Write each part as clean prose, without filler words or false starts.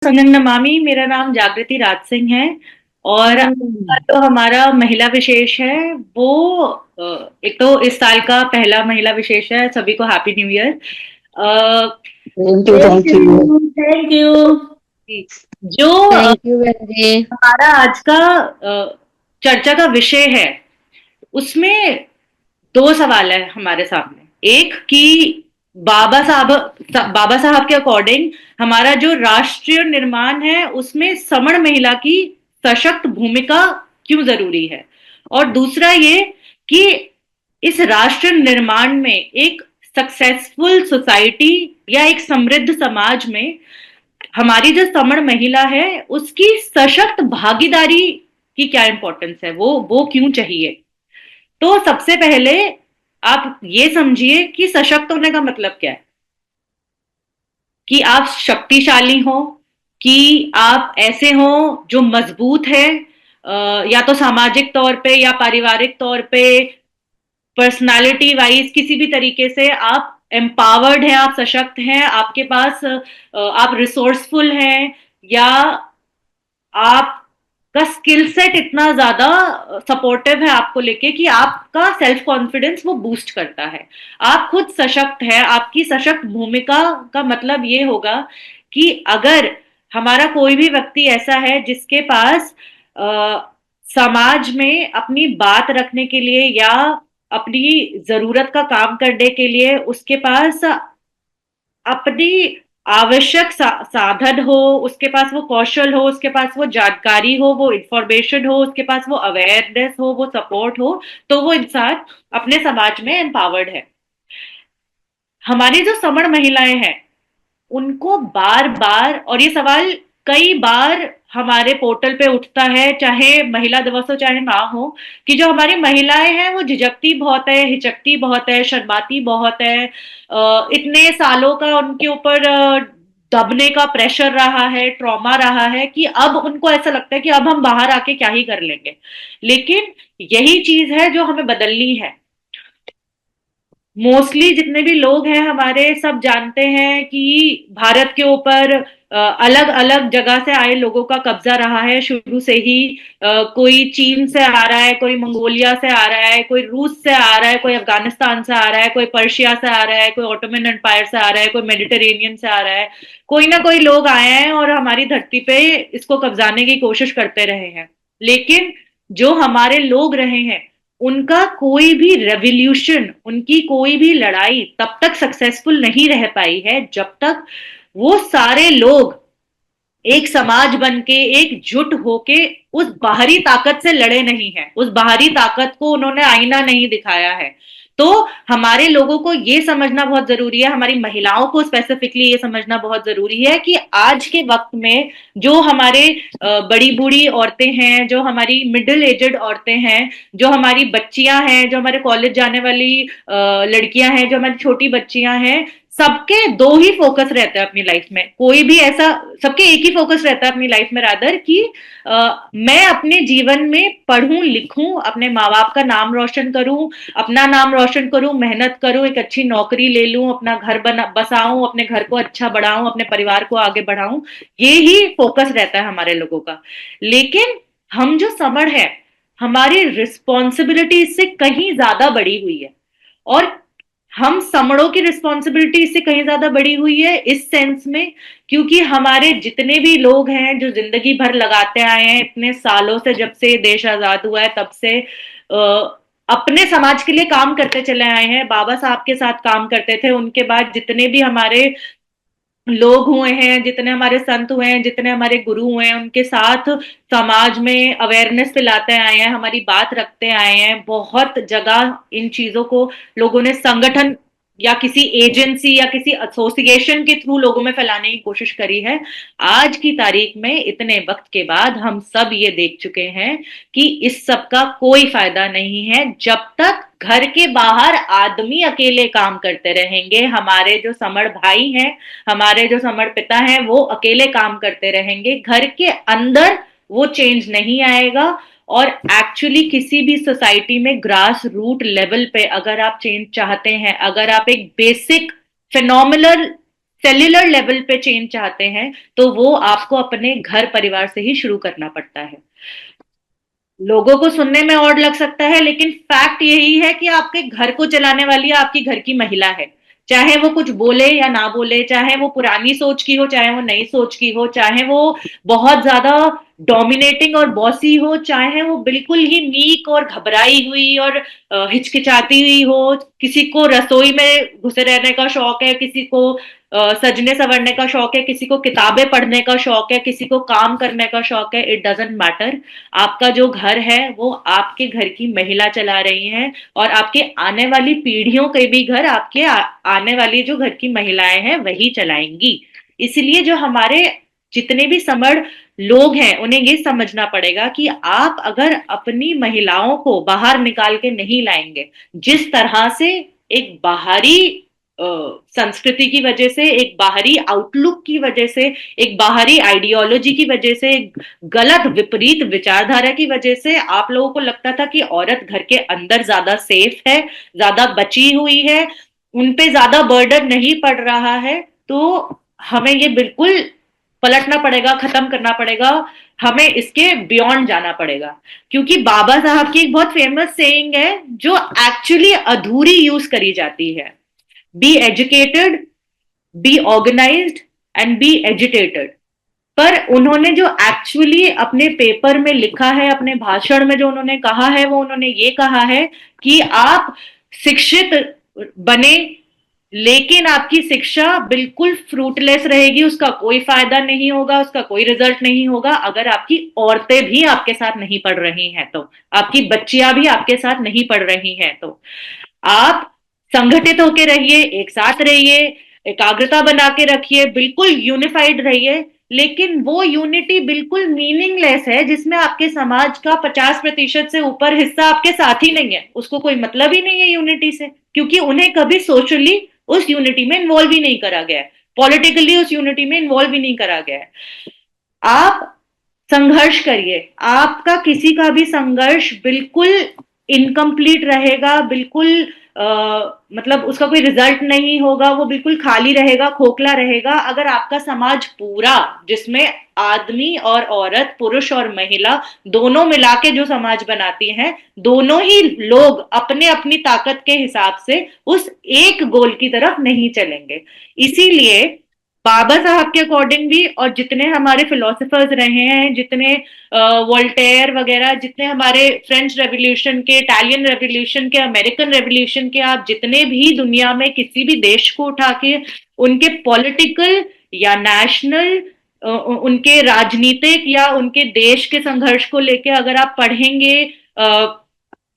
संगम नमामि। मेरा नाम जागृति राज सिंह है और आज का हम्म। जो हमारा महिला विशेष है वो एक तो इस साल का पहला महिला विशेष है। सभी को happy new year. Thank you, thank thank you. You, thank you. जो थैंक यू बहन जी। हमारा आज का चर्चा का विषय है उसमें दो सवाल है हमारे सामने। एक कि बाबा साहब के अकॉर्डिंग हमारा जो राष्ट्रीय निर्माण है उसमें सवर्ण महिला की सशक्त भूमिका क्यों जरूरी है, और दूसरा ये कि इस राष्ट्र निर्माण में एक सक्सेसफुल सोसाइटी या एक समृद्ध समाज में हमारी जो सवर्ण महिला है उसकी सशक्त भागीदारी की क्या इंपॉर्टेंस है, वो क्यों चाहिए। तो सबसे पहले आप ये समझिए कि सशक्त होने का मतलब क्या है। कि आप शक्तिशाली हो, कि आप ऐसे हो जो मजबूत है, या तो सामाजिक तौर पे या पारिवारिक तौर पे, पर्सनालिटी वाइज किसी भी तरीके से आप एम्पावर्ड हैं, आप सशक्त हैं, आपके पास आप रिसोर्सफुल हैं, या आपका स्किल सेट इतना ज्यादा सपोर्टिव है आपको लेके कि आपका सेल्फ कॉन्फिडेंस वो बूस्ट करता है। आप खुद सशक्त है। आपकी सशक्त भूमिका का मतलब ये होगा कि अगर हमारा कोई भी व्यक्ति ऐसा है जिसके पास समाज में अपनी बात रखने के लिए या अपनी जरूरत का काम करने के लिए उसके पास अपनी आवश्यक साधन हो, उसके पास वो कौशल हो, उसके पास वो जानकारी हो, वो इंफॉर्मेशन हो, उसके पास वो अवेयरनेस हो, वो सपोर्ट हो, तो वो इंसान अपने समाज में एम्पावर्ड है। हमारी जो सवर्ण महिलाएं हैं उनको बार बार, और ये सवाल कई बार हमारे पोर्टल पे उठता है, चाहे महिला दिवस हो चाहे ना हो, कि जो हमारी महिलाएं हैं वो झिझकती बहुत है, हिचकती बहुत है, शर्माती बहुत है। इतने सालों का उनके ऊपर दबने का प्रेशर रहा है, ट्रॉमा रहा है, कि अब उनको ऐसा लगता है कि अब हम बाहर आके क्या ही कर लेंगे। लेकिन यही चीज है जो हमें बदलनी है। मोस्टली जितने भी लोग हैं हमारे सब जानते हैं कि भारत के ऊपर अलग अलग जगह से आए लोगों का कब्जा रहा है शुरू से ही। कोई चीन से आ रहा है, कोई मंगोलिया से आ रहा है, कोई रूस से आ रहा है, कोई अफगानिस्तान से आ रहा है, कोई पर्शिया से आ रहा है, कोई ऑटोमन एम्पायर से आ रहा है, कोई मेडिटेरेनियन से आ रहा है। कोई ना कोई लोग आए हैं और हमारी धरती पे इसको कब्जाने की कोशिश करते रहे हैं। लेकिन जो हमारे लोग रहे हैं उनका कोई भी रेवोल्यूशन, उनकी कोई भी लड़ाई तब तक सक्सेसफुल नहीं रह पाई है जब तक वो सारे लोग एक समाज बन के एकजुट होके उस बाहरी ताकत से लड़े नहीं है, उस बाहरी ताकत को उन्होंने आईना नहीं दिखाया है। तो हमारे लोगों को ये समझना बहुत जरूरी है, हमारी महिलाओं को स्पेसिफिकली ये समझना बहुत जरूरी है कि आज के वक्त में जो हमारे बड़ी बूढ़ी औरतें हैं, जो हमारी मिडिल एजेड औरतें हैं, जो हमारी बच्चियां हैं, जो हमारे कॉलेज जाने वाली लड़कियां हैं, जो हमारी छोटी बच्चियां हैं, सबके दो ही फोकस रहता है अपनी लाइफ में। कोई भी ऐसा, सबके एक ही फोकस रहता है अपनी लाइफ में रादर कि मैं अपने जीवन में पढ़ूं लिखूं, अपने माँ बाप का नाम रोशन करूं, अपना नाम रोशन करूं, मेहनत करूं, एक अच्छी नौकरी ले लूं, अपना घर बना बसाऊं, अपने घर को अच्छा बढ़ाऊं, अपने परिवार को आगे बढ़ाऊं। ये ही फोकस रहता है हमारे लोगों का। लेकिन हम जो समझ है, हमारी रिस्पॉन्सिबिलिटी इससे कहीं ज्यादा बढ़ी हुई है। और हम समड़ों की रिस्पॉन्सिबिलिटी इससे कहीं ज्यादा बड़ी हुई है इस सेंस में, क्योंकि हमारे जितने भी लोग हैं जो जिंदगी भर लगाते आए हैं इतने सालों से, जब से देश आजाद हुआ है तब से अपने समाज के लिए काम करते चले आए हैं। बाबा साहब के साथ काम करते थे, उनके बाद जितने भी हमारे लोग हुए हैं, जितने हमारे संत हुए हैं, जितने हमारे गुरु हुए हैं, उनके साथ समाज में अवेयरनेस फैलाते आए हैं, हमारी बात रखते आए हैं। बहुत जगह इन चीजों को लोगों ने संगठन या किसी एजेंसी या किसी एसोसिएशन के थ्रू लोगों में फैलाने की कोशिश करी है। आज की तारीख में इतने वक्त के बाद हम सब ये देख चुके हैं कि इस सब का कोई फायदा नहीं है जब तक घर के बाहर आदमी अकेले काम करते रहेंगे। हमारे जो समर भाई हैं, हमारे जो समर पिता हैं, वो अकेले काम करते रहेंगे, घर के अंदर वो चेंज नहीं आएगा। और एक्चुअली किसी भी सोसाइटी में ग्रास रूट लेवल पे अगर आप चेंज चाहते हैं, अगर आप एक बेसिक फिनोमिनल सेल्युलर लेवल पे चेंज चाहते हैं, तो वो आपको अपने घर परिवार से ही शुरू करना पड़ता है। लोगों को सुनने में और लग सकता है, लेकिन फैक्ट यही है कि आपके घर को चलाने वाली आपकी घर की महिला है। चाहे वो कुछ बोले या ना बोले, चाहे वो पुरानी सोच की हो, चाहे वो नई सोच की हो, चाहे वो बहुत ज्यादा डोमिनेटिंग और बॉसी हो, चाहे वो बिल्कुल ही मीक और घबराई हुई और हिचकिचाती हुई हो। किसी को रसोई में घुसे रहने का शौक है, किसी को सजने संवरने का शौक है, किसी को किताबें पढ़ने का शौक है, किसी को काम करने का शौक है। It doesn't matter. आपका जो घर है वो आपके घर की महिला चला रही है, और आपके आने वाली पीढ़ियों के भी घर आपके आने वाली जो घर की महिलाएं हैं वही चलाएंगी। इसलिए जो हमारे जितने भी समझ लोग हैं उन्हें ये समझना पड़ेगा कि आप अगर अपनी महिलाओं को बाहर निकाल के नहीं लाएंगे, जिस तरह से एक बाहरी संस्कृति की वजह से, एक बाहरी आउटलुक की वजह से, एक बाहरी आइडियोलॉजी की वजह से, एक गलत विपरीत विचारधारा की वजह से आप लोगों को लगता था कि औरत घर के अंदर ज्यादा सेफ है, ज्यादा बची हुई है, उनपे ज्यादा बर्डन नहीं पड़ रहा है, तो हमें ये बिल्कुल पलटना पड़ेगा, खत्म करना पड़ेगा। हमें इसके बियॉन्ड जाना पड़ेगा। क्योंकि बाबा साहब की एक बहुत फेमस सेइंग है जो एक्चुअली अधूरी यूज करी जाती है: be educated, be organised and be agitated. पर उन्होंने जो एक्चुअली अपने पेपर में लिखा है, अपने भाषण में जो उन्होंने कहा है, वो उन्होंने ये कहा है कि आप शिक्षित बने, लेकिन आपकी शिक्षा बिल्कुल फ्रूटलेस रहेगी, उसका कोई फायदा नहीं होगा, उसका कोई रिजल्ट नहीं होगा अगर आपकी औरतें भी आपके साथ नहीं पढ़ रही हैं, तो आपकी बच्चियां भी आपके साथ नहीं पढ़ रही हैं। तो आप संगठित होकर रहिए, एक साथ रहिए, एकाग्रता बना के रखिए, बिल्कुल यूनिफाइड रहिए। लेकिन वो यूनिटी बिल्कुल मीनिंगलेस है जिसमें आपके समाज का 50% से ऊपर हिस्सा आपके साथ ही नहीं है, उसको कोई मतलब ही नहीं है यूनिटी से, क्योंकि उन्हें कभी सोशली उस यूनिटी में इन्वॉल्व ही नहीं करा गया है, पॉलिटिकली उस यूनिटी में इन्वॉल्व ही नहीं करा गया है। आप संघर्ष करिए, आपका किसी का भी संघर्ष बिल्कुल इनकम्प्लीट रहेगा, बिल्कुल मतलब उसका कोई रिजल्ट नहीं होगा, वो बिल्कुल खाली रहेगा, खोखला रहेगा अगर आपका समाज पूरा, जिसमें आदमी और औरत, पुरुष और महिला दोनों मिला के जो समाज बनाती हैं, दोनों ही लोग अपने अपनी ताकत के हिसाब से उस एक गोल की तरफ नहीं चलेंगे। इसीलिए बाबा साहब के अकॉर्डिंग भी, और जितने हमारे फिलोसफर्स रहे हैं, जितने वोल्टेयर वगैरह, जितने हमारे फ्रेंच रेवोल्यूशन के, इटालियन रेवोल्यूशन के, अमेरिकन रेवोल्यूशन के, आप जितने भी दुनिया में किसी भी देश को उठा के उनके पॉलिटिकल या नेशनल, उनके राजनीतिक या उनके देश के संघर्ष को लेके अगर आप पढ़ेंगे,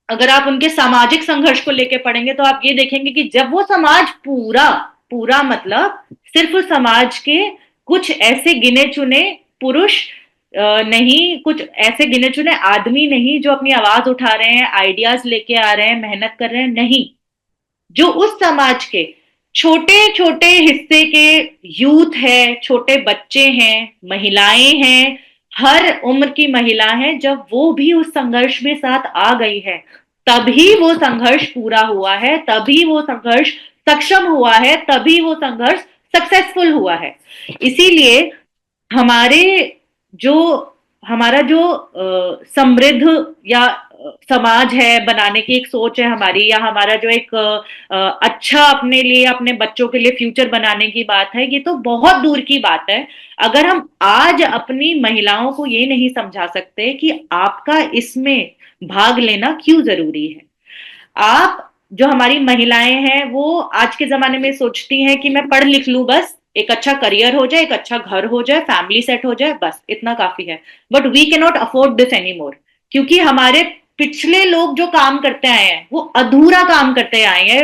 अगर आप उनके सामाजिक संघर्ष को लेके पढ़ेंगे, तो आप ये देखेंगे कि जब वो समाज पूरा, पूरा मतलब सिर्फ समाज के कुछ ऐसे गिने चुने पुरुष नहीं, कुछ ऐसे गिने चुने आदमी नहीं जो अपनी आवाज उठा रहे हैं, आइडियाज लेके आ रहे हैं, मेहनत कर रहे हैं, नहीं, जो उस समाज के छोटे छोटे हिस्से के यूथ है, छोटे बच्चे हैं, महिलाएं हैं, हर उम्र की महिला है, जब वो भी उस संघर्ष में साथ आ गई है, तभी वो संघर्ष पूरा हुआ है, तभी वो संघर्ष सक्षम हुआ है, तभी वो संघर्ष सक्सेसफुल हुआ है। इसीलिए हमारे जो हमारा जो समृद्ध या समाज है बनाने की एक सोच है हमारी, या हमारा जो एक अच्छा अपने लिए, अपने बच्चों के लिए फ्यूचर बनाने की बात है, ये तो बहुत दूर की बात है अगर हम आज अपनी महिलाओं को ये नहीं समझा सकते कि आपका इसमें भाग लेना क्यों जरूरी है। आप, जो हमारी महिलाएं हैं, वो आज के जमाने में सोचती हैं कि मैं पढ़ लिख लूं, बस एक अच्छा करियर हो जाए, एक अच्छा घर हो जाए, फैमिली सेट हो जाए, बस इतना काफी है। But we can not afford this any more, क्योंकि हमारे पिछले लोग जो काम करते आए हैं वो अधूरा काम करते आए हैं,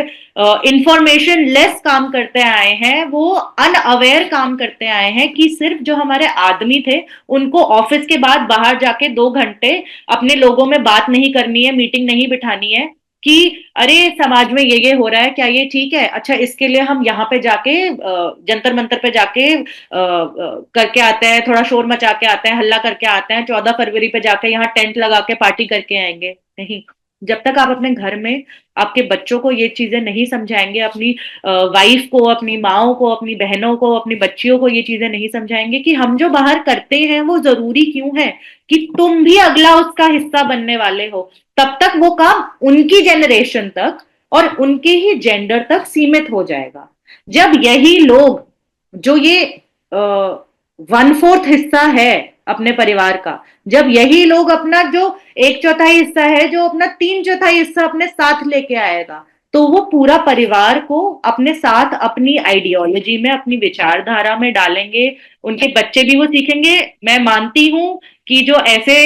इंफॉर्मेशन लेस काम करते आए हैं, वो अनअवेयर काम करते आए हैं कि सिर्फ जो हमारे आदमी थे उनको ऑफिस के बाद बाहर जाके 2 घंटे अपने लोगों में बात नहीं करनी है, मीटिंग नहीं बिठानी है कि अरे समाज में ये हो रहा है, क्या ये ठीक है, अच्छा इसके लिए हम यहाँ पे जाके जंतर मंतर पे जाके करके आते हैं, थोड़ा शोर मचा के आते हैं, हल्ला करके आते हैं, 14 फरवरी पे जाके यहाँ टेंट लगा के पार्टी करके आएंगे, नहीं। जब तक आप अपने घर में आपके बच्चों को ये चीजें नहीं समझाएंगे, अपनी वाइफ को, अपनी माओ को, अपनी बहनों को, अपनी बच्चियों को ये चीजें नहीं समझाएंगे कि हम जो बाहर करते हैं वो जरूरी क्यों है, कि तुम भी अगला उसका हिस्सा बनने वाले हो, तब तक वो काम उनकी जनरेशन तक और उनके ही जेंडर तक सीमित हो जाएगा। जब यही लोग, जो ये 1/4 हिस्सा है अपने परिवार का, जब यही लोग अपना जो 1/4 हिस्सा है, जो अपना 3/4 हिस्सा अपने साथ लेके आएगा, तो वो पूरा परिवार को अपने साथ अपनी आइडियोलॉजी में, अपनी विचारधारा में डालेंगे। उनके बच्चे भी वो सीखेंगे। मैं मानती हूं कि जो ऐसे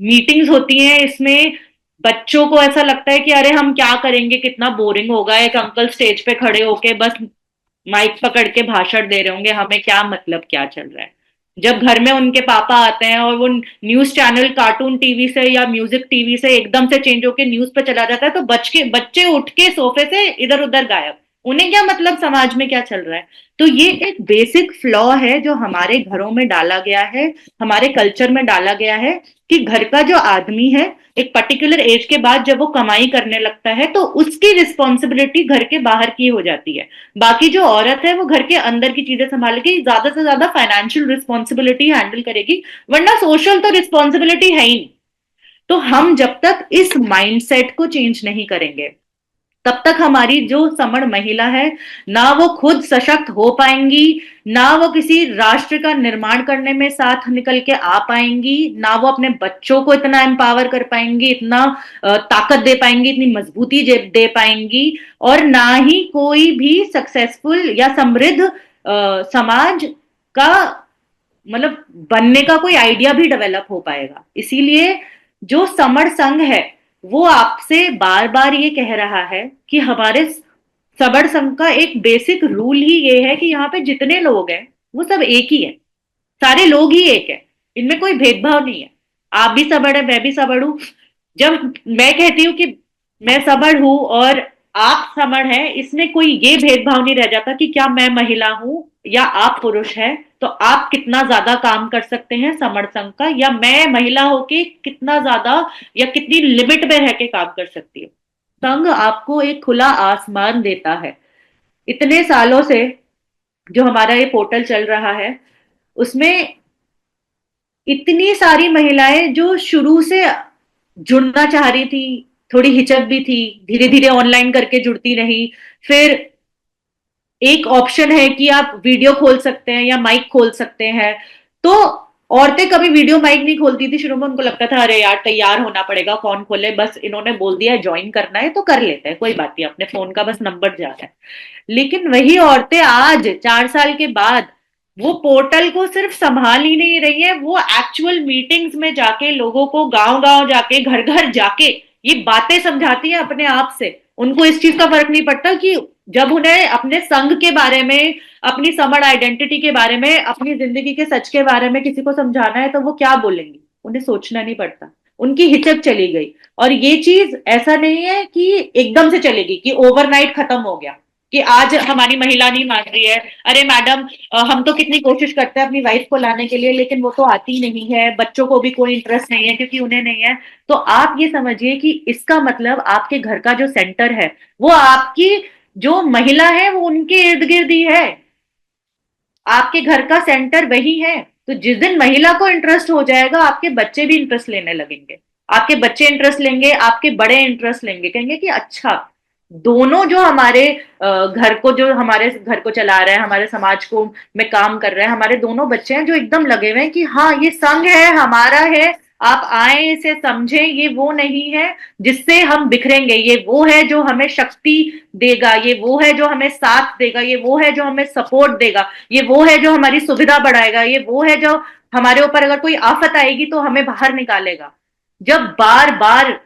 मीटिंग्स होती हैं, इसमें बच्चों को ऐसा लगता है कि अरे हम क्या करेंगे, कितना बोरिंग होगा, एक अंकल स्टेज पे खड़े होके बस माइक पकड़ के भाषण दे रहे होंगे, हमें क्या मतलब क्या चल रहा है। जब घर में उनके पापा आते हैं और वो न्यूज चैनल कार्टून टीवी से या म्यूजिक टीवी से एकदम से चेंज होके न्यूज पे चला जाता है, तो बच्चे उठ के सोफे से इधर उधर गायब। उन्हें क्या मतलब समाज में क्या चल रहा है। तो ये एक बेसिक फ्लॉ है जो हमारे घरों में डाला गया है, हमारे कल्चर में डाला गया है, कि घर का जो आदमी है एक पर्टिकुलर एज के बाद जब वो कमाई करने लगता है तो उसकी रिस्पॉन्सिबिलिटी घर के बाहर की हो जाती है। बाकी जो औरत है वो घर के अंदर की चीजें संभालेगी, ज्यादा से ज्यादा फाइनेंशियल रिस्पॉन्सिबिलिटी हैंडल करेगी, वरना सोशल तो रिस्पॉन्सिबिलिटी है ही नहीं। तो हम जब तक इस माइंडसेट को चेंज नहीं करेंगे, तब तक हमारी जो समण महिला है, ना वो खुद सशक्त हो पाएंगी, ना वो किसी राष्ट्र का निर्माण करने में साथ निकल के आ पाएंगी, ना वो अपने बच्चों को इतना एम्पावर कर पाएंगी, इतना ताकत दे पाएंगी, इतनी मजबूती दे पाएंगी, और ना ही कोई भी सक्सेसफुल या समृद्ध समाज का मतलब बनने का कोई आइडिया भी डेवलप हो पाएगा। इसीलिए जो समर संघ है वो आपसे बार बार ये कह रहा है कि हमारे समर संघ का एक बेसिक रूल ही ये है कि यहाँ पे जितने लोग हैं वो सब एक ही है, सारे लोग ही एक है, इनमें कोई भेदभाव नहीं है। आप भी सबड़ है, मैं भी सबड़ हूं। जब मैं कहती हूँ कि मैं सबड़ हूं और आप समड़ है, इसमें कोई ये भेदभाव नहीं रह जाता कि क्या मैं महिला हूं या आप पुरुष हैं तो आप कितना ज्यादा काम कर सकते हैं समर संघ का, या मैं महिला होके कितना ज्यादा या कितनी लिमिट में रह के काम कर सकती हूँ। संघ आपको एक खुला आसमान देता है। इतने सालों से जो हमारा ये पोर्टल चल रहा है, उसमें इतनी सारी महिलाएं जो शुरू से जुड़ना चाह रही थी, थोड़ी हिचक भी थी, धीरे धीरे ऑनलाइन करके जुड़ती रही। फिर एक ऑप्शन है कि आप वीडियो खोल सकते हैं या माइक खोल सकते हैं। तो औरतें कभी वीडियो माइक नहीं खोलती थी शुरू में, उनको लगता था अरे यार तैयार होना पड़ेगा, कौन खोले, बस इन्होंने बोल दिया ज्वाइन करना है तो कर लेते हैं, कोई बात नहीं, अपने फोन का बस नंबर जा रहा है। लेकिन वही औरतें आज 4 साल के बाद वो पोर्टल को सिर्फ संभाल ही नहीं रही है, वो एक्चुअल मीटिंग्स में जाके लोगों को गांव गांव जाके घर घर जाके ये बातें समझाती है अपने आप से। उनको इस चीज का फर्क नहीं पड़ता कि जब उन्हें अपने संघ के बारे में, अपनी समर आइडेंटिटी के बारे में, अपनी जिंदगी के सच के बारे में किसी को समझाना है तो वो क्या बोलेंगी, उन्हें सोचना नहीं पड़ता। उनकी हिचक चली गई। और ये चीज ऐसा नहीं है कि एकदम से चलेगी, कि ओवरनाइट खत्म हो गया, कि आज हमारी महिला नहीं मान रही है, अरे मैडम हम तो कितनी कोशिश करते हैं अपनी वाइफ को लाने के लिए लेकिन वो तो आती नहीं है, बच्चों को भी कोई इंटरेस्ट नहीं है क्योंकि उन्हें नहीं है। तो आप ये समझिए कि इसका मतलब आपके घर का जो सेंटर है वो आपकी जो महिला है वो उनके इर्द गिर्द ही है, आपके घर का सेंटर वही है। तो जिस दिन महिला को इंटरेस्ट हो जाएगा आपके बच्चे भी इंटरेस्ट लेने लगेंगे, आपके बच्चे इंटरेस्ट लेंगे, आपके बड़े इंटरेस्ट लेंगे, कहेंगे कि अच्छा दोनों जो हमारे घर को, जो हमारे घर को चला रहे हैं, हमारे समाज को में काम कर रहे हैं, हमारे दोनों बच्चे हैं जो एकदम लगे हुए हैं कि हाँ ये संघ है हमारा है, आप आए इसे समझें, ये वो नहीं है जिससे हम बिखरेंगे, ये वो है जो हमें शक्ति देगा, ये वो है जो हमें साथ देगा, ये वो है जो हमें सपोर्ट देगा, ये वो है जो हमारी सुविधा बढ़ाएगा, ये वो है जो हमारे ऊपर अगर कोई आफत आएगी तो हमें बाहर निकालेगा। जब बार बार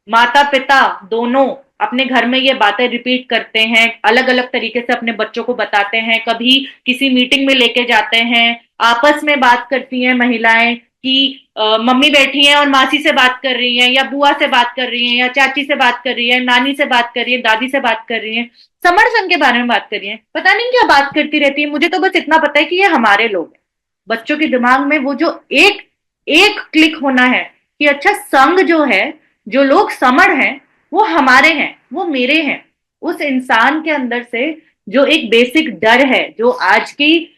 माता पिता दोनों अपने घर में ये बातें रिपीट करते हैं, अलग अलग तरीके से अपने बच्चों को बताते हैं, कभी किसी मीटिंग में लेके जाते हैं, आपस में बात करती हैं महिलाएं कि मम्मी बैठी हैं और मासी से बात कर रही हैं, या बुआ से बात कर रही हैं, या चाची से बात कर रही है, नानी से बात कर रही है, दादी से बात कर रही है, समर संघ के बारे में बात कर रही है, पता नहीं क्या बात करती रहती है। मुझे तो बस इतना पता है कि ये हमारे लोग हैं। बच्चों के दिमाग में वो जो एक एक क्लिक होना है कि अच्छा संघ जो है जो लोग समर हैं वो हमारे हैं, वो मेरे हैं। उस इंसान के अंदर से जो एक बेसिक डर है, जो आज की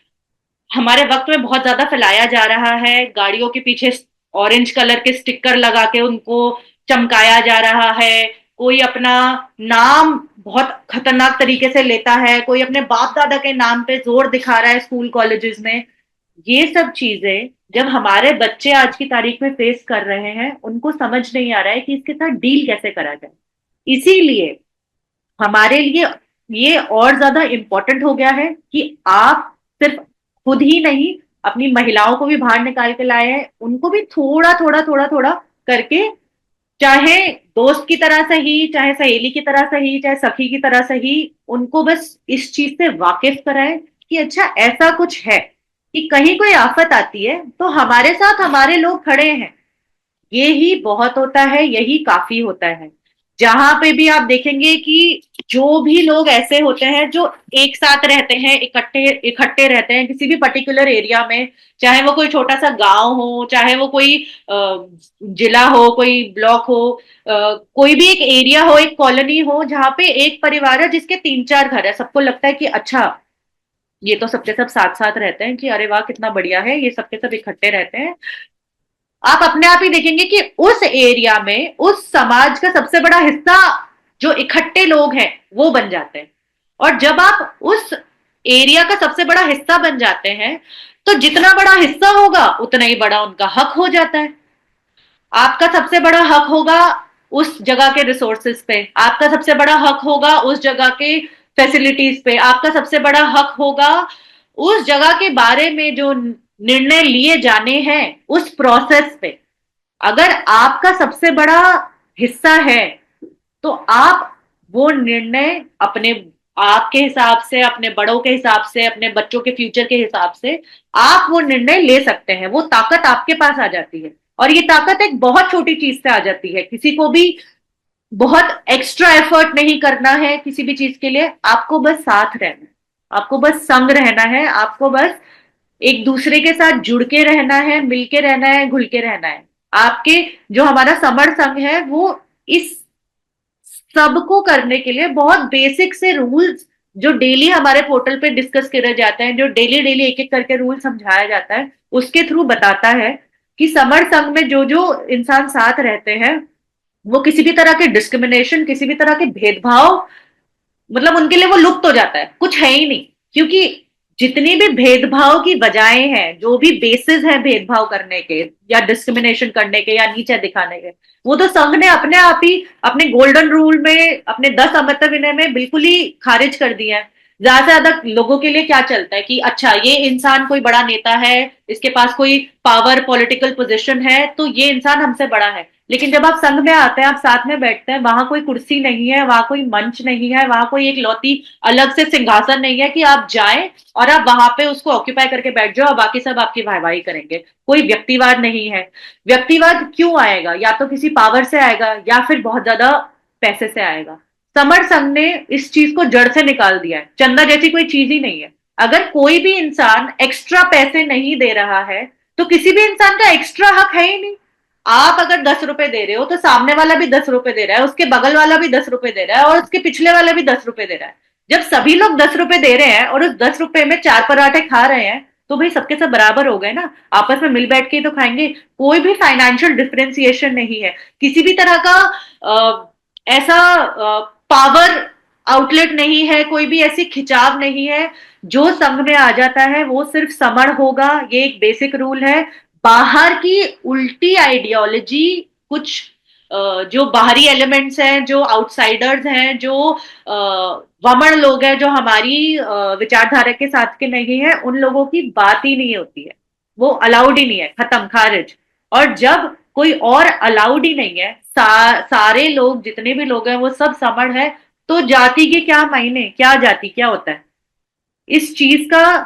हमारे वक्त में बहुत ज्यादा फैलाया जा रहा है, गाड़ियों के पीछे ऑरेंज कलर के स्टिकर लगा के उनको चमकाया जा रहा है, कोई अपना नाम बहुत खतरनाक तरीके से लेता है, कोई अपने बाप दादा के नाम पे जोर दिखा रहा है स्कूल कॉलेजेस में। ये सब चीजें जब हमारे बच्चे आज की तारीख में फेस कर रहे हैं, उनको समझ नहीं आ रहा है कि इसके साथ डील कैसे करा जाए। इसीलिए हमारे लिए ये और ज्यादा इंपॉर्टेंट हो गया है कि आप सिर्फ खुद ही नहीं, अपनी महिलाओं को भी बाहर निकाल के लाए हैं, उनको भी थोड़ा थोड़ा थोड़ा थोड़ा करके, चाहे दोस्त की तरह सही, चाहे सहेली की तरह सही, चाहे सखी की तरह सही, उनको बस इस चीज से वाकिफ कराएं कि अच्छा ऐसा कुछ है कि कहीं कोई आफत आती है तो हमारे साथ हमारे लोग खड़े हैं। ये ही बहुत होता है, यही काफी होता है। जहां पे भी आप देखेंगे कि जो भी लोग ऐसे होते हैं जो एक साथ रहते हैं, इकट्ठे इकट्ठे रहते हैं किसी भी पर्टिकुलर एरिया में, चाहे वो कोई छोटा सा गांव हो, चाहे वो कोई जिला हो, कोई ब्लॉक हो, कोई भी एक एरिया हो, एक कॉलोनी हो, जहां पे एक परिवार है जिसके तीन चार घर है, सबको लगता है कि अच्छा ये तो सबके सब साथ साथ रहते हैं, कि अरे वाह कितना बढ़िया है, ये सबके सब इकट्ठे रहते हैं। आप अपने आप ही देखेंगे कि उस एरिया में उस समाज का सबसे बड़ा हिस्सा जो इकट्ठे लोग हैं वो बन जाते हैं। और जब आप उस एरिया का सबसे बड़ा हिस्सा बन जाते हैं, तो जितना बड़ा हिस्सा होगा उतना ही बड़ा उनका हक हो जाता है। आपका सबसे बड़ा हक होगा उस जगह के रिसोर्सेज पे, आपका सबसे बड़ा हक होगा उस जगह के फैसिलिटीज पे, आपका सबसे बड़ा हक होगा उस जगह के बारे में जो निर्णय लिए जाने हैं उस प्रोसेस पे। अगर आपका सबसे बड़ा हिस्सा है तो आप वो निर्णय अपने आपके हिसाब से, अपने बड़ों के हिसाब से, अपने बच्चों के फ्यूचर के हिसाब से आप वो निर्णय ले सकते हैं। वो ताकत आपके पास आ जाती है, और ये ताकत एक बहुत छोटी चीज से आ जाती है। किसी को भी बहुत एक्स्ट्रा एफर्ट नहीं करना है किसी भी चीज के लिए, आपको बस साथ रहना है, आपको बस संग रहना है, आपको बस एक दूसरे के साथ जुड़ के रहना है, मिलके रहना है, घुल के रहना है। आपके जो हमारा समर संघ है वो इस सबको करने के लिए बहुत बेसिक से रूल्स, जो डेली हमारे पोर्टल पे डिस्कस करे जाते हैं, जो डेली डेली एक एक करके रूल समझाया जाता है, उसके थ्रू बताता है कि समर संघ में जो जो इंसान साथ रहते हैं वो किसी भी तरह के डिस्क्रिमिनेशन, किसी भी तरह के भेदभाव, मतलब उनके लिए वो लुप्त हो जाता है, कुछ है ही नहीं। क्योंकि जितनी भी भेदभाव की वजहें हैं, जो भी बेसिस है भेदभाव करने के या डिस्क्रिमिनेशन करने के या नीचे दिखाने के, वो तो संघ ने अपने आप ही अपने गोल्डन रूल में, अपने 10 अमृत विनय में बिल्कुल ही खारिज कर दिया है। ज्यादा से ज्यादा लोगों के लिए क्या चलता है कि अच्छा ये इंसान कोई बड़ा नेता है, इसके पास कोई पावर पॉलिटिकल पोजीशन है, तो ये इंसान हमसे बड़ा है। लेकिन जब आप संघ में आते हैं, आप साथ में बैठते हैं, वहां कोई कुर्सी नहीं है, वहां कोई मंच नहीं है, वहां कोई एक लौती अलग से सिंहासन नहीं है कि आप जाएं और आप वहां पे उसको ऑक्यूपाई करके बैठ जाओ और बाकी सब आपकी वाहवाही करेंगे। कोई व्यक्तिवाद नहीं है। व्यक्तिवाद क्यों आएगा? या तो किसी पावर से आएगा या फिर बहुत ज्यादा पैसे से आएगा। समर संघ ने इस चीज को जड़ से निकाल दिया है। चंदा जैसी कोई चीज ही नहीं है। अगर कोई भी इंसान एक्स्ट्रा पैसे नहीं दे रहा है तो किसी भी इंसान का एक्स्ट्रा हक है ही नहीं। आप अगर 10 रुपए दे रहे हो तो सामने वाला भी 10 रुपए दे रहा है, उसके बगल वाला भी 10 रुपए दे रहा है, और उसके पिछले वाला भी 10 रुपए दे रहा है। जब सभी लोग 10 रुपए दे रहे हैं और उस 10 रुपए में 4 पराठे खा रहे हैं, तो भाई सबके सब बराबर हो गए ना। आपस में मिल बैठ के तो खाएंगे। कोई भी फाइनेंशियल डिफरेंशिएशन नहीं है, किसी भी तरह का ऐसा पावर आउटलेट नहीं है, कोई भी ऐसी खिंचाव नहीं है। जो संघ में आ जाता है वो सिर्फ समण होगा, ये एक बेसिक रूल है। बाहर की उल्टी आइडियोलॉजी, कुछ जो बाहरी एलिमेंट्स हैं, जो आउटसाइडर्स हैं, जो वमन लोग हैं, जो हमारी विचारधारा के साथ के नहीं है, उन लोगों की बात ही नहीं होती है। वो अलाउड ही नहीं है, खत्म, खारिज। और जब कोई और अलाउड ही नहीं है, सारे लोग जितने भी लोग हैं वो सब समण है, तो जाति के क्या मायने, क्या जाति क्या होता है? इस चीज का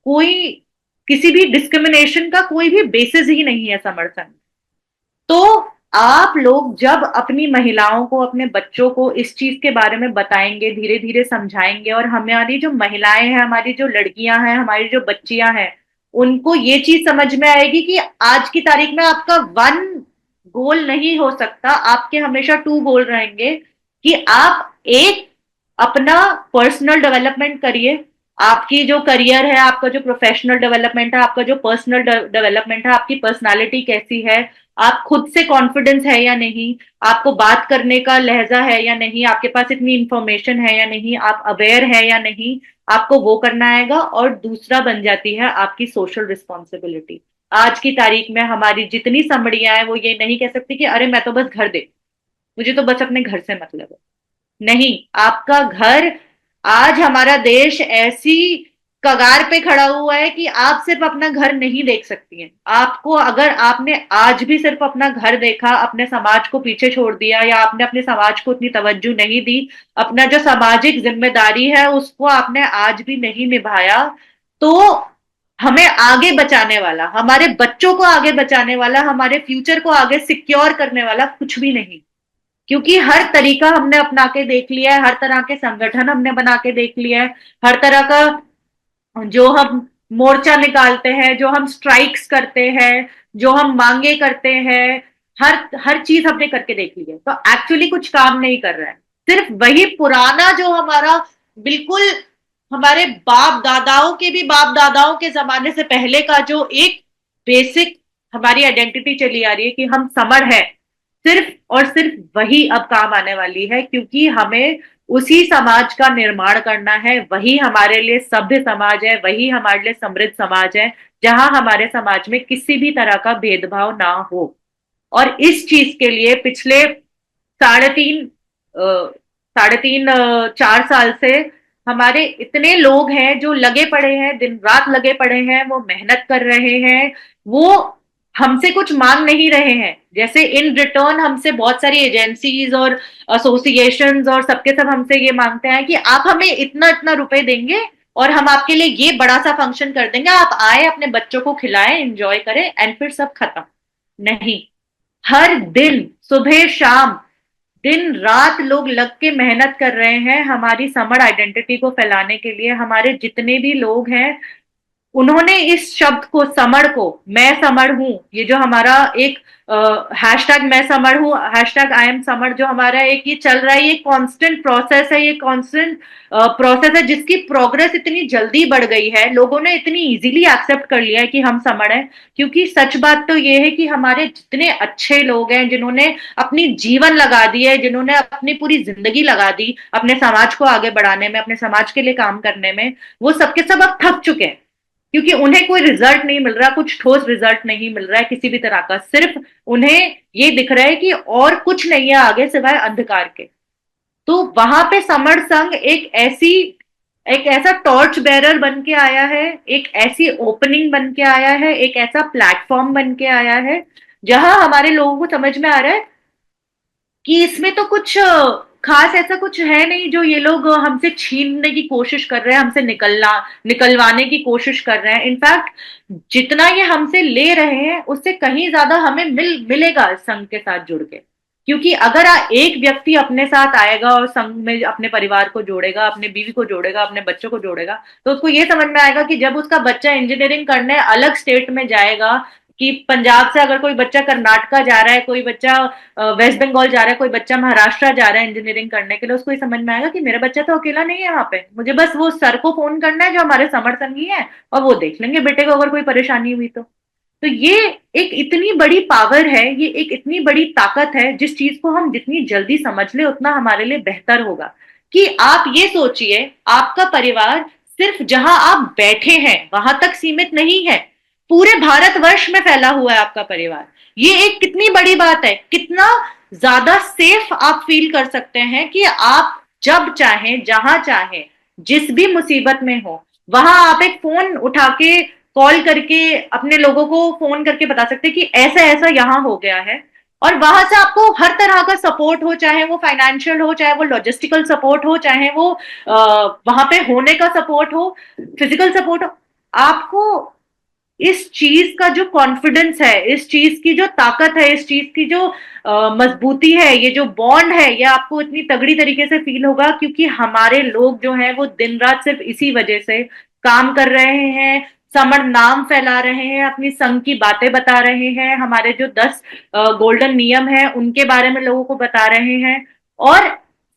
कोई, किसी भी डिस्क्रिमिनेशन का कोई भी बेसिस ही नहीं है समर्थन। तो आप लोग जब अपनी महिलाओं को, अपने बच्चों को इस चीज के बारे में बताएंगे, धीरे धीरे समझाएंगे, और हमारी जो महिलाएं हैं, हमारी जो लड़कियां हैं, हमारी जो बच्चियां हैं, उनको ये चीज समझ में आएगी कि आज की तारीख में आपका वन गोल नहीं हो सकता, आपके हमेशा टू गोल रहेंगे कि आप एक अपना पर्सनल डेवलपमेंट करिए, आपकी जो करियर है, आपका जो प्रोफेशनल डेवलपमेंट है, आपका जो पर्सनल डेवलपमेंट है, आपकी पर्सनालिटी कैसी है, आप खुद से कॉन्फिडेंस है या नहीं, आपको बात करने का लहजा है या नहीं, आपके पास इतनी इंफॉर्मेशन है या नहीं, आप अवेयर है या नहीं, आपको वो करना आएगा। और दूसरा बन जाती है आपकी सोशल रिस्पॉन्सिबिलिटी। आज की तारीख में हमारी जितनी समड़ियां हैं वो ये नहीं कह सकती कि अरे मैं तो बस घर दे, मुझे तो बस अपने घर से मतलब है। नहीं, आपका घर, आज हमारा देश ऐसी कगार पे खड़ा हुआ है कि आप सिर्फ अपना घर नहीं देख सकती हैं। आपको, अगर आपने आज भी सिर्फ अपना घर देखा, अपने समाज को पीछे छोड़ दिया, या आपने अपने समाज को उतनी तवज्जो नहीं दी, अपना जो सामाजिक जिम्मेदारी है उसको आपने आज भी नहीं निभाया, तो हमें आगे बचाने वाला, हमारे बच्चों को आगे बचाने वाला, हमारे फ्यूचर को आगे सिक्योर करने वाला कुछ भी नहीं। क्योंकि हर तरीका हमने अपना के देख लिया है, हर तरह के संगठन हमने बना के देख लिया है, हर तरह का जो हम मोर्चा निकालते हैं, जो हम स्ट्राइक्स करते हैं, जो हम मांगे करते हैं, हर हर चीज हमने करके देख ली है, तो एक्चुअली कुछ काम नहीं कर रहा है। सिर्फ वही पुराना जो हमारा, बिल्कुल हमारे बाप दादाओं के भी बाप दादाओं के जमाने से पहले का जो एक बेसिक हमारी आइडेंटिटी चली आ रही है कि हम समर है, सिर्फ और सिर्फ वही अब काम आने वाली है, क्योंकि हमें उसी समाज का निर्माण करना है। वही हमारे लिए सभ्य समाज है, वही हमारे लिए समृद्ध समाज है, जहां हमारे समाज में किसी भी तरह का भेदभाव ना हो। और इस चीज के लिए पिछले साढ़े तीन साढ़े तीन 4 साल से हमारे इतने लोग हैं जो लगे पड़े हैं, दिन रात लगे पड़े हैं, वो मेहनत कर रहे हैं, वो हमसे कुछ मांग नहीं रहे हैं। जैसे इन रिटर्न हमसे बहुत सारी एजेंसीज और एसोसिएशंस और सबके सब हमसे ये मांगते हैं कि आप हमें इतना इतना रुपए देंगे और हम आपके लिए ये बड़ा सा फंक्शन कर देंगे, आप आए, अपने बच्चों को खिलाएं, एंजॉय करें, एंड फिर सब खत्म। नहीं, हर दिन सुबह शाम दिन रात लोग लग के मेहनत कर रहे हैं हमारी समर आइडेंटिटी को फैलाने के लिए। हमारे जितने भी लोग हैं, उन्होंने इस शब्द को, समर को, मैं समर हूं, ये जो हमारा एक हैशटैग मैं समर हूं, हैशटैग आई एम समर, जो हमारा एक ये चल रहा है, ये कांस्टेंट प्रोसेस है, ये कांस्टेंट प्रोसेस है, जिसकी प्रोग्रेस इतनी जल्दी बढ़ गई है, लोगों ने इतनी इजीली एक्सेप्ट कर लिया है कि हम समर हैं। क्योंकि सच बात तो ये है कि हमारे जितने अच्छे लोग हैं, जिन्होंने अपनी जीवन लगा दी है, जिन्होंने अपनी पूरी जिंदगी लगा दी अपने समाज को आगे बढ़ाने में, अपने समाज के लिए काम करने में, वो सबके सब अब थक चुके हैं। क्योंकि उन्हें कोई रिजल्ट नहीं मिल रहा, कुछ ठोस रिजल्ट नहीं मिल रहा है किसी भी तरह का, सिर्फ उन्हें ये दिख रहा है कि और कुछ नहीं है आगे सिवाय अंधकार के। तो वहां पे समर संघ एक ऐसा टॉर्च बेरर बन के आया है, एक ऐसी ओपनिंग बन के आया है, एक ऐसा प्लेटफॉर्म बन के आया है, जहां हमारे लोगों को समझ में आ रहा है कि इसमें तो कुछ खास ऐसा कुछ है नहीं जो ये लोग हमसे छीनने की कोशिश कर रहे हैं, हमसे निकलवाने की कोशिश कर रहे हैं। इनफैक्ट जितना ये हमसे ले रहे हैं उससे कहीं ज्यादा हमें मिलेगा संघ के साथ जुड़ के। क्योंकि अगर एक व्यक्ति अपने साथ आएगा और संघ में अपने परिवार को जोड़ेगा, अपने बीवी को जोड़ेगा, अपने बच्चों को जोड़ेगा, तो उसको ये समझ में आएगा कि जब उसका बच्चा इंजीनियरिंग करने अलग स्टेट में जाएगा, कि पंजाब से अगर कोई बच्चा कर्नाटका जा रहा है, कोई बच्चा वेस्ट बंगाल जा रहा है, कोई बच्चा महाराष्ट्र जा रहा है इंजीनियरिंग करने के लिए, उसको ये समझ में आएगा कि मेरा बच्चा तो अकेला नहीं है वहां पे, मुझे बस वो सर को फोन करना है जो हमारे समर्थन है, और वो देख लेंगे बेटे को अगर कोई परेशानी हुई तो ये एक इतनी बड़ी पावर है, ये एक इतनी बड़ी ताकत है, जिस चीज को हम जितनी जल्दी समझ ले उतना हमारे लिए बेहतर होगा। कि आप ये सोचिए, आपका परिवार सिर्फ जहां आप बैठे हैं वहां तक सीमित नहीं है, पूरे भारतवर्ष में फैला हुआ है आपका परिवार। ये एक कितनी बड़ी बात है, कितना ज्यादा सेफ आप फील कर सकते हैं कि आप जब चाहें, जहां चाहें, जिस भी मुसीबत में हो, वहां आप एक फोन उठा के, कॉल करके अपने लोगों को फोन करके बता सकते हैं कि ऐसा ऐसा यहाँ हो गया है। और वहां से आपको हर तरह का सपोर्ट हो, चाहे वो फाइनेंशियल हो, चाहे वो लॉजिस्टिकल सपोर्ट हो, चाहे वो वहां पे होने का सपोर्ट हो, फिजिकल सपोर्ट हो, आपको इस चीज का जो कॉन्फिडेंस है, इस चीज की जो ताकत है, इस चीज की जो मजबूती है, ये जो बॉन्ड है, ये आपको इतनी तगड़ी तरीके से फील होगा। क्योंकि हमारे लोग जो हैं वो दिन रात सिर्फ इसी वजह से काम कर रहे हैं, समर नाम फैला रहे हैं, अपनी संघ की बातें बता रहे हैं, हमारे जो 10 गोल्डन नियम है उनके बारे में लोगों को बता रहे हैं। और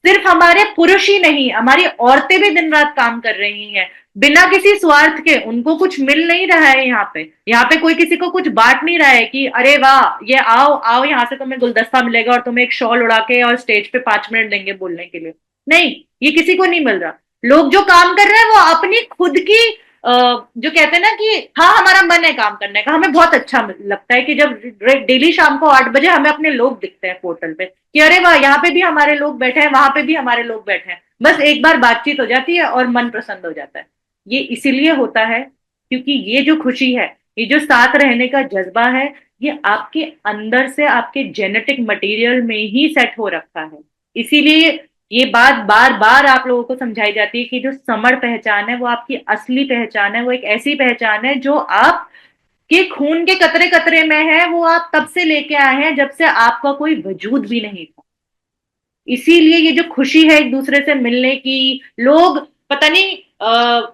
सिर्फ हमारे पुरुष ही नहीं, हमारी औरतें भी दिन रात काम कर रही हैं बिना किसी स्वार्थ के। उनको कुछ मिल नहीं रहा है यहाँ पे कोई किसी को कुछ बांट नहीं रहा है कि अरे वाह ये आओ आओ यहाँ से तुम्हें गुलदस्ता मिलेगा और तुम्हें एक शॉल उड़ा के और स्टेज पे 5 मिनट देंगे बोलने के लिए। नहीं, ये किसी को नहीं मिल रहा। लोग जो काम कर रहे हैं वो अपनी खुद की जो कहते हैं ना कि हाँ हमारा मन है काम करने का, हमें बहुत अच्छा लगता है कि जब डेली शाम को 8 बजे हमें अपने लोग दिखते हैं पोर्टल पे कि अरे वाह यहाँ पे भी हमारे लोग बैठे हैं, वहां पे भी हमारे लोग बैठे हैं। बस एक बार बातचीत हो जाती है और मन प्रसन्न हो जाता है। ये इसीलिए होता है क्योंकि ये जो खुशी है, ये जो साथ रहने का जज्बा है, ये आपके अंदर से आपके जेनेटिक मटेरियल में ही सेट हो रखा है। इसीलिए ये बात बार बार आप लोगों को समझाई जाती है कि जो समर पहचान है वो आपकी असली पहचान है। वो एक ऐसी पहचान है जो आप के खून के कतरे कतरे में है, वो आप तब से लेके आए हैं जब से आपका कोई वजूद भी नहीं था। इसीलिए ये जो खुशी है एक दूसरे से मिलने की, लोग पता नहीं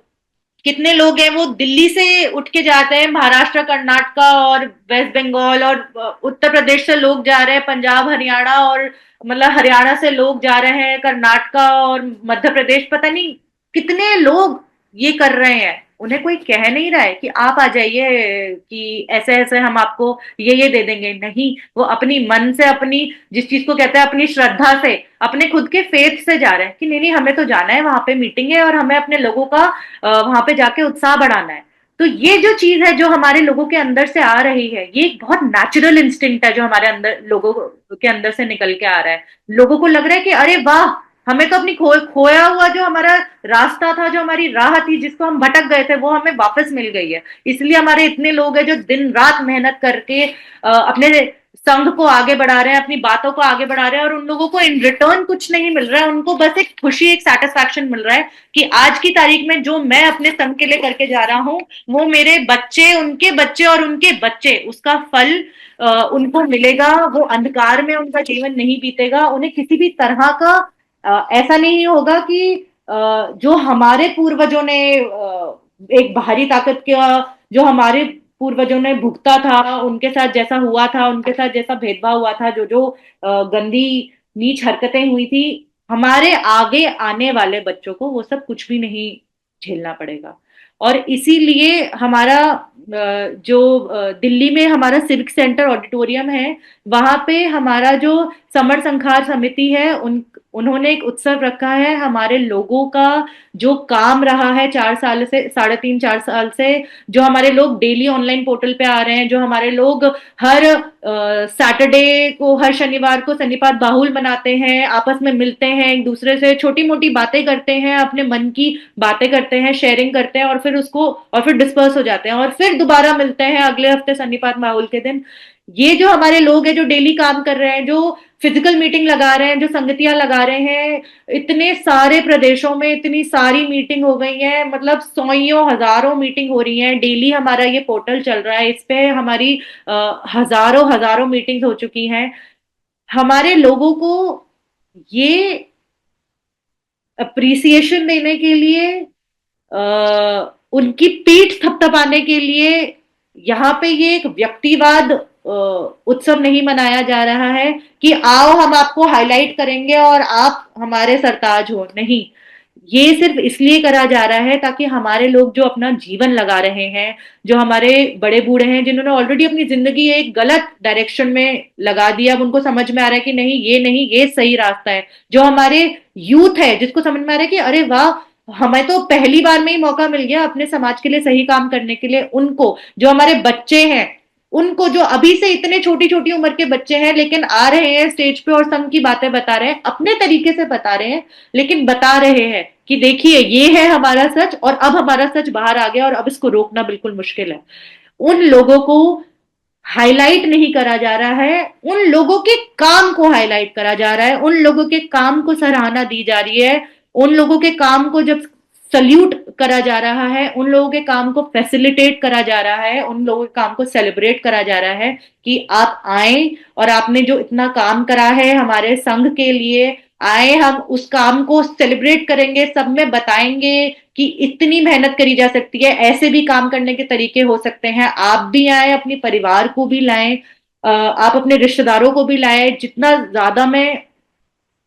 कितने लोग हैं वो दिल्ली से उठ के जाते हैं, महाराष्ट्र कर्नाटका और वेस्ट बंगाल और उत्तर प्रदेश से लोग जा रहे हैं, पंजाब हरियाणा और मतलब हरियाणा से लोग जा रहे हैं, कर्नाटका और मध्य प्रदेश, पता नहीं कितने लोग ये कर रहे हैं। उन्हें कोई कह नहीं रहा है कि आप आ जाइए कि ऐसे ऐसे हम आपको ये दे देंगे। नहीं, वो अपनी मन से, अपनी जिस चीज को कहते हैं अपनी श्रद्धा से, अपने खुद के फेथ से जा रहे हैं कि नहीं नहीं हमें तो जाना है, वहां पे मीटिंग है और हमें अपने लोगों का वहां पे जाके उत्साह बढ़ाना है। तो ये जो चीज है जो हमारे लोगों के अंदर से आ रही है, ये एक बहुत नेचुरल इंस्टिंक्ट है जो हमारे अंदर लोगों के अंदर से निकल के आ रहा है। लोगों को लग रहा है कि अरे वाह, हमें तो अपनी खोया हुआ जो हमारा रास्ता था, जो हमारी राह थी, जिसको हम भटक गए थे, वो हमें वापस मिल गई है। इसलिए हमारे इतने लोग हैं जो दिन रात मेहनत करके अपने संघ को आगे बढ़ा रहे हैं, अपनी बातों को आगे बढ़ा रहे हैं। और उन लोगों को इन रिटर्न कुछ नहीं मिल रहा है, उनको बस एक खुशी, एक सेटिस्फैक्शन मिल रहा है कि आज की तारीख में जो मैं अपने संघ के लिए करके जा रहा हूं, वो मेरे बच्चे, उनके बच्चे और उनके बच्चे, उसका फल उनको मिलेगा। वो अंधकार में उनका जीवन नहीं बीतेगा। उन्हें किसी भी तरह का ऐसा नहीं होगा कि जो हमारे पूर्वजों ने एक बाहरी ताकत का, जो हमारे पूर्वजों ने भुगता था, उनके साथ जैसा हुआ था, उनके साथ जैसा भेदभाव हुआ था, जो जो गंदी नीच हरकतें हुई थी, हमारे आगे आने वाले बच्चों को वो सब कुछ भी नहीं झेलना पड़ेगा। और इसीलिए हमारा जो दिल्ली में हमारा सिविक सेंटर ऑडिटोरियम है, वहां पे हमारा जो समर संखार समिति है उन्होंने एक उत्सव रखा है। हमारे लोगों का जो काम रहा है 4 साल से, 3.5 4 साल से, जो हमारे लोग डेली ऑनलाइन पोर्टल पे आ रहे हैं, जो हमारे लोग हर सैटरडे को, हर शनिवार को सन्निपात बाहुल मनाते हैं, आपस में मिलते हैं, एक दूसरे से छोटी मोटी बातें करते हैं, अपने मन की बातें करते हैं, शेयरिंग करते हैं और फिर डिस्पर्स हो जाते हैं और फिर दोबारा मिलते हैं अगले हफ्ते सन्निपात बाहुल के दिन। ये जो हमारे लोग हैं जो डेली काम कर रहे हैं, जो फिजिकल मीटिंग लगा रहे हैं, जो संगतियां लगा रहे हैं, इतने सारे प्रदेशों में इतनी सारी मीटिंग हो गई है, मतलब सौयों हजारों मीटिंग हो रही है डेली। हमारा ये पोर्टल चल रहा है, इस पे हमारी हजारों हजारों मीटिंग्स हो चुकी हैं। हमारे लोगों को ये अप्रिसिएशन देने के लिए, उनकी पीठ थपथपाने के लिए, यहाँ पे ये एक व्यक्तिवाद उत्सव नहीं मनाया जा रहा है कि आओ हम आपको हाईलाइट करेंगे और आप हमारे सरताज हो। नहीं, ये सिर्फ इसलिए करा जा रहा है ताकि हमारे लोग जो अपना जीवन लगा रहे हैं, जो हमारे बड़े बूढ़े हैं जिन्होंने ऑलरेडी अपनी जिंदगी एक गलत डायरेक्शन में लगा दिया, अब उनको समझ में आ रहा है कि नहीं ये सही रास्ता है। जो हमारे यूथ है जिसको समझ में आ रहा है कि अरे वाह, हमें तो पहली बार में ही मौका मिल गया अपने समाज के लिए सही काम करने के लिए। उनको, जो हमारे बच्चे हैं, उनको जो अभी से इतने छोटी छोटी उम्र के बच्चे हैं लेकिन आ रहे हैं स्टेज पे और संघ की बातें बता रहे हैं, अपने तरीके से बता रहे हैं, लेकिन बता रहे हैं कि देखिए ये है हमारा सच और अब हमारा सच बाहर आ गया और अब इसको रोकना बिल्कुल मुश्किल है। उन लोगों को हाईलाइट नहीं करा जा रहा है, उन लोगों के काम को हाईलाइट करा जा रहा है, उन लोगों के काम को सराहना दी जा रही है, उन लोगों के काम को जब सल्यूट करा जा रहा है, उन लोगों के काम को फैसिलिटेट करा जा रहा है, उन लोगों के काम को सेलिब्रेट करा जा रहा है कि आप आए और आपने जो इतना काम करा है हमारे संघ के लिए, आए, हम उस काम को सेलिब्रेट करेंगे, सब में बताएंगे कि इतनी मेहनत करी जा सकती है, ऐसे भी काम करने के तरीके हो सकते हैं। आप भी आए, अपने परिवार को भी लाएं, आप अपने रिश्तेदारों को भी लाएं। जितना ज्यादा मैं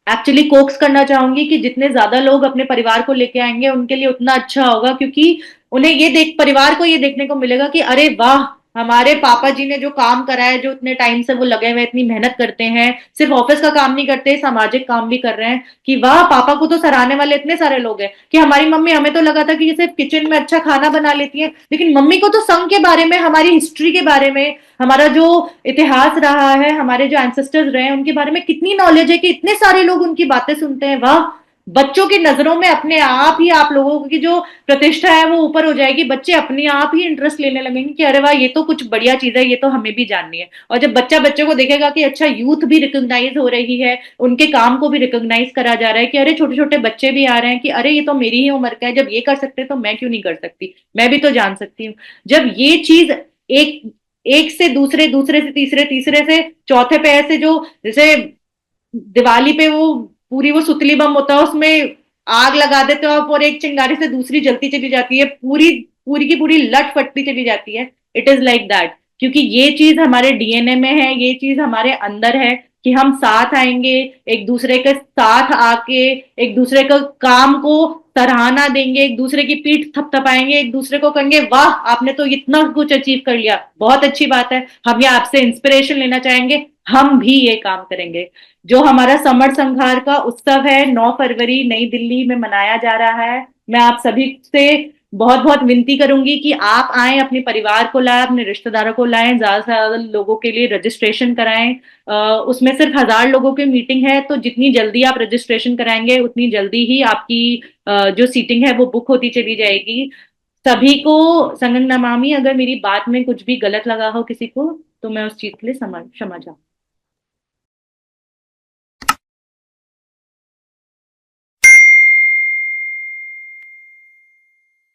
एक्चुअली कोक्स करना चाहूंगी कि जितने ज्यादा लोग अपने परिवार को लेके आएंगे उनके लिए उतना अच्छा होगा, क्योंकि उन्हें ये देख परिवार को ये देखने को मिलेगा कि अरे वाह, हमारे पापा जी ने जो काम करा है, जो इतने टाइम से वो लगे हुए इतनी मेहनत करते हैं, सिर्फ ऑफिस का काम नहीं करते, सामाजिक काम भी कर रहे हैं, कि वाह पापा को तो सराहने वाले इतने सारे लोग हैं। कि हमारी मम्मी, हमें तो लगा था कि ये सिर्फ किचन में अच्छा खाना बना लेती है, लेकिन मम्मी को तो संघ के बारे में, हमारी हिस्ट्री के बारे में, हमारा जो इतिहास रहा है, हमारे जो एंसेस्टर्स रहे हैं उनके बारे में कितनी नॉलेज है कि इतने सारे लोग उनकी बातें सुनते हैं। वाह, बच्चों की नजरों में अपने आप ही आप लोगों की जो प्रतिष्ठा है वो ऊपर हो जाएगी। बच्चे अपने आप ही इंटरेस्ट लेने लगेंगे कि अरे वाह, ये तो कुछ बढ़िया चीज है, ये तो हमें भी जाननी है। और जब बच्चा बच्चे को देखेगा कि अच्छा, यूथ भी रिकॉग्नाइज हो रही है, उनके काम को भी रिकॉग्नाइज करा जा रहा है, कि अरे छोटे छोटे बच्चे भी आ रहे हैं, कि अरे ये तो मेरी ही उम्र का है, जब ये कर सकते तो मैं क्यों नहीं कर सकती, मैं भी तो जान सकती हूँ। जब ये चीज एक एक से दूसरे, दूसरे से तीसरे, तीसरे से चौथे पे, ऐसे जो जैसे दिवाली पे वो पूरी वो सुतली बम होता है, उसमें आग लगा देते हो आप और एक चिंगारी से दूसरी जलती चली जाती है, पूरी पूरी की पूरी लट फटती चली जाती है। इट इज लाइक दैट, क्योंकि ये चीज हमारे डीएनए में है, ये चीज हमारे अंदर है, कि हम साथ आएंगे, एक दूसरे के साथ आके एक दूसरे का काम को सराहना देंगे, एक दूसरे की पीठ थपथपाएंगे, एक दूसरे को कहेंगे वाह, आपने तो इतना कुछ अचीव कर लिया, बहुत अच्छी बात है, हम ये आपसे इंस्पिरेशन लेना चाहेंगे, हम भी ये काम करेंगे। जो हमारा समर संहार का उत्सव है, 9 फरवरी नई दिल्ली में मनाया जा रहा है। मैं आप सभी से बहुत बहुत विनती करूंगी कि आप आए, अपने परिवार को लाएं, अपने रिश्तेदारों को लाएं, ज्यादा से ज्यादा लोगों के लिए रजिस्ट्रेशन कराएं। उसमें सिर्फ 1000 लोगों की मीटिंग है, तो जितनी जल्दी आप रजिस्ट्रेशन कराएंगे उतनी जल्दी ही आपकी जो सीटिंग है वो बुक होती चली जाएगी। सभी को संगम नमामि। अगर मेरी बात में कुछ भी गलत लगा हो किसी को, तो मैं उस चीज के लिए क्षमा क्षमा चाहूँ।